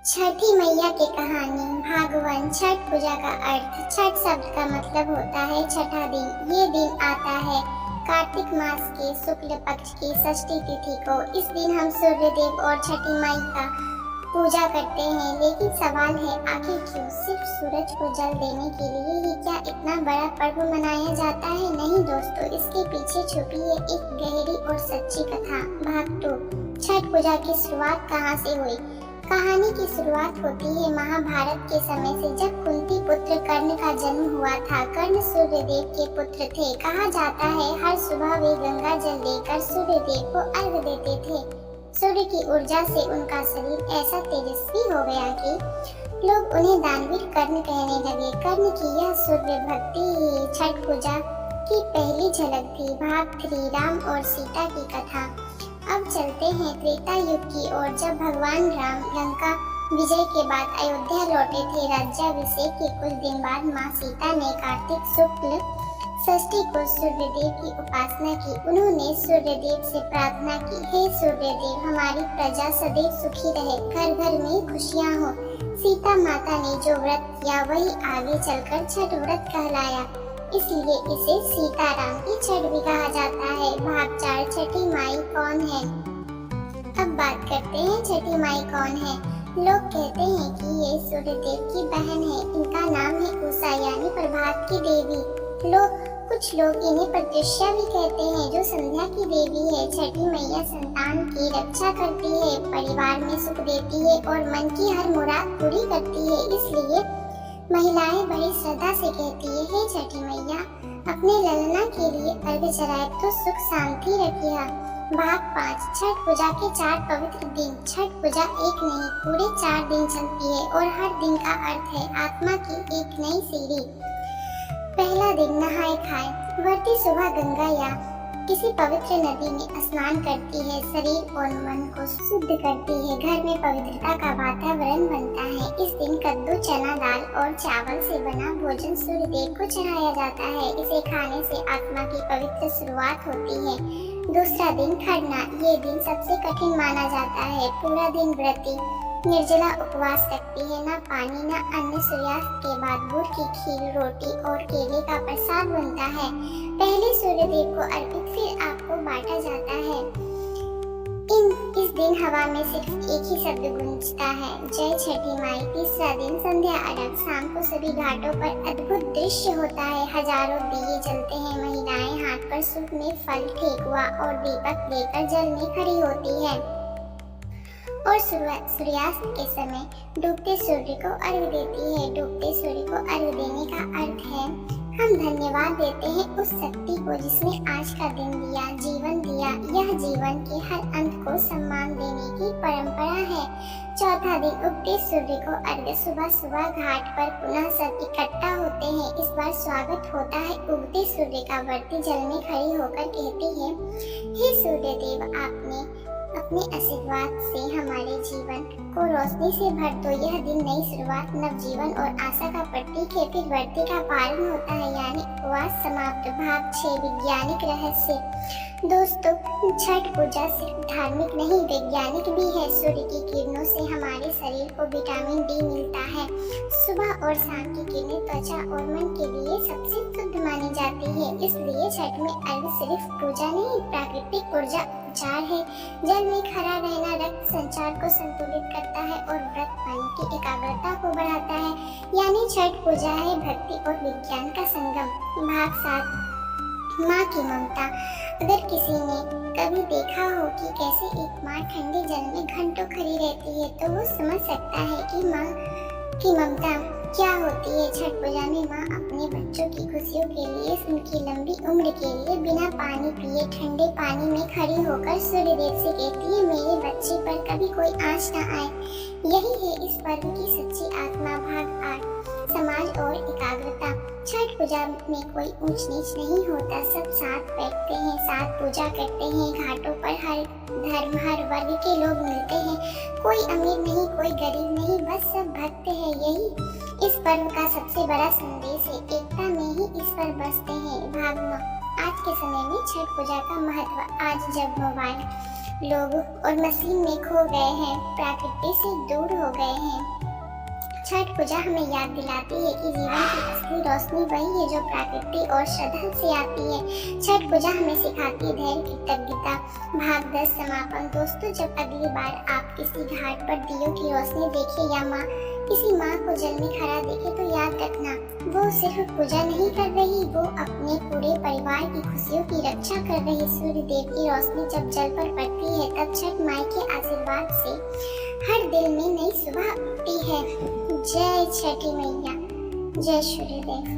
छठी मैया की कहानी। भागवन। छठ पूजा का अर्थ। छठ शब्द का मतलब होता है छठा दिन। ये दिन आता है कार्तिक मास के शुक्ल पक्ष की षष्ठी तिथि को। इस दिन हम सूर्य देव और छठी माई का पूजा करते हैं। लेकिन सवाल है, आखिर क्यों? सिर्फ सूरज को जल देने के लिए ही क्या इतना बड़ा पर्व मनाया जाता है? नहीं दोस्तों, इसके पीछे छुपी है एक गहरी और सच्ची कथा। भाग 2। छठ पूजा की शुरुआत कहाँ से हुई? कहानी की शुरुआत होती है महाभारत के समय से, जब कुंती पुत्र कर्ण का जन्म हुआ था। कर्ण सूर्य देव के पुत्र थे। कहा जाता है हर सुबह वे गंगा जल लेकर सूर्य देव को अर्घ देते थे। सूर्य की ऊर्जा से उनका शरीर ऐसा तेजस्वी हो गया कि लोग उन्हें दानवीर कर्ण कहने लगे। कर्ण की यह सूर्य भक्ति ही छठ पूजा की पहली झलक थी। भाग 3। राम और सीता की कथा। अब चलते हैं त्रेता युग की ओर, जब भगवान राम लंका विजय के बाद अयोध्या लौटे थे। राज्याभिषेक के कुछ दिन बाद माँ सीता ने कार्तिक शुक्ल षष्ठी को सूर्य देव की उपासना की। उन्होंने सूर्य देव से प्रार्थना की, हे सूर्य देव, हमारी प्रजा सदैव सुखी रहे, घर घर में खुशियाँ हो। सीता माता ने जो व्रत किया वही आगे चलकर छठ व्रत कहलाया, इसलिए इसे सीताराम की छठ भी कहा जाता है। भाग 4। छठी माई कौन है? अब बात करते हैं छठी माई कौन है। लोग कहते हैं कि ये सूर्य देव की बहन है। इनका नाम है उषा, यानी प्रभात की देवी। कुछ लोग इन्हें प्रत्युषा भी कहते हैं, जो संध्या की देवी है। छठी मैया संतान की रक्षा करती है, परिवार में सुख देती है और मन की हर मुराद पूरी करती है। इसलिए महिलाएं बड़ी श्रद्धा से कहती है, हे छठी मैया, अपने ललना के लिए अर्घ चढ़ाए तो सुख शांति रखिया। भाग 5। छठ पूजा के 4 पवित्र दिन। छठ पूजा एक नहीं, पूरे 4 दिन चलती है और हर दिन का अर्थ है आत्मा की एक नई सीढ़ी। पहला दिन नहाए खाए। बढ़ती सुबह गंगा या किसी पवित्र नदी में स्नान करती है, शरीर और मन को शुद्ध करती है, घर में पवित्रता का वातावरण बनता है। इस दिन कद्दू, चना दाल और चावल से बना भोजन सूर्य देव को चढ़ाया जाता है। इसे खाने से आत्मा की पवित्र शुरुआत होती है। दूसरा दिन खरना। ये दिन सबसे कठिन माना जाता है। पूरा दिन व्रती निर्जला उपवास रखती है, न पानी न अन्न। सूर्यास्त के बाद गुड़ की खीर, रोटी और केले का प्रसाद बनता है। पहले सूर्य देव को अर्पित, फिर आपको बांटा जाता है। इस दिन हवा में सिर्फ एक ही शब्द गूंजता है, जय छठी माई। तीसरा दिन संध्या अर्घ। शाम को सभी घाटों पर अद्भुत दृश्य होता है। हजारों दिए जलते हैं। महिलाएं हाथ पर सूप में फल, ठेकुआ और दीपक लेकर जल में खड़ी होती है और सूर्यास्त के समय डूबते सूर्य को अर्घ देती है। डूबते सूर्य को अर्घ देने का अर्थ है हम धन्यवाद देते हैं उस शक्ति को जिसने आज का दिन दिया, जीवन दिया। यह जीवन के हर अंत को सम्मान देने की परंपरा है। चौथा दिन उगते सूर्य को अर्घ। सुबह सुबह घाट पर पुनः सब इकट्ठा होते हैं। इस बार स्वागत होता है उगते सूर्य का। व्रती जल में खड़ी होकर कहती है, हे सूर्य देव, आपने अपने आशीर्वाद से हमारे जीवन को रोशनी से भर दो। यह दिन नई शुरुआत, नवजीवन और आशा का प्रतीक है। फिर व्रती का पारण होता है, यानी उपवास समाप्त। भाग 6। वैज्ञानिक रहस्य। दोस्तों, छठ पूजा सिर्फ धार्मिक नहीं, वैज्ञानिक भी है। सूर्य की किरणों से हमारे शरीर को विटामिन डी मिलता है। सुबह और शाम की किरणें त्वचा और मन के लिए सबसे शुद्ध मानी जाती है। इसलिए छठ में अर्घ सिर्फ पूजा नहीं, प्राकृतिक ऊर्जा उपचार है। जल में खड़ा रहना रक्त संचार को संतुलित करता है और व्रत मन की एकाग्रता को बढ़ाता है। यानी छठ पूजा है भक्ति और विज्ञान का संगम। भाग 7। माँ की ममता। अगर किसी ने कभी देखा हो कि कैसे एक माँ ठंडे जल में घंटों खड़ी रहती है, तो वो समझ सकता है कि माँ की ममता क्या होती है। छठ पूजा में माँ अपने बच्चों की खुशियों के लिए, उनकी लंबी उम्र के लिए बिना पानी पिए ठंडे पानी में खड़ी होकर सूर्य देव से कहती है, मेरे बच्चे पर कभी कोई आँच न आए। यही है इस पर्व की सच्ची आत्मा। भाग 8। समाज और एकाग्रता। छठ पूजा में कोई ऊंच नीच नहीं होता। सब साथ बैठते हैं, साथ पूजा करते हैं। घाटों पर हर धर्म, हर वर्ग के लोग मिलते हैं। कोई अमीर नहीं, कोई गरीब नहीं, बस सब भक्त है। यही इस पर्व का सबसे बड़ा संदेश है। एकता में ही ईश्वर बसते हैं। भाग 9। आज के समय में छठ पूजा का महत्व। आज जब मोबाइल लोग और मशीन में खो गए हैं, प्रकृति से दूर हो गए हैं। छठ पूजा हमें याद दिलाती है कि जीवन की असली रोशनी वही है जो प्रकृति और श्रद्धा से आती है। छठ पूजा हमें सिखाती है धैर्य, कृतज्ञता, भाग 10 समापन। दोस्तों, जब अगली बार आप किसी घाट पर दियों की रोशनी देखें या किसी माँ को जल में खड़ा देखे तो याद रखना, वो सिर्फ पूजा नहीं कर रही, वो अपने पूरे परिवार की खुशियों की रक्षा कर रही। सूर्य देव की रोशनी जब जल पर पड़ती है तब छठ माई के आशीर्वाद से हर दिल में नई सुबह उठती है। जय छठी मैया, जय सूर्यदेव।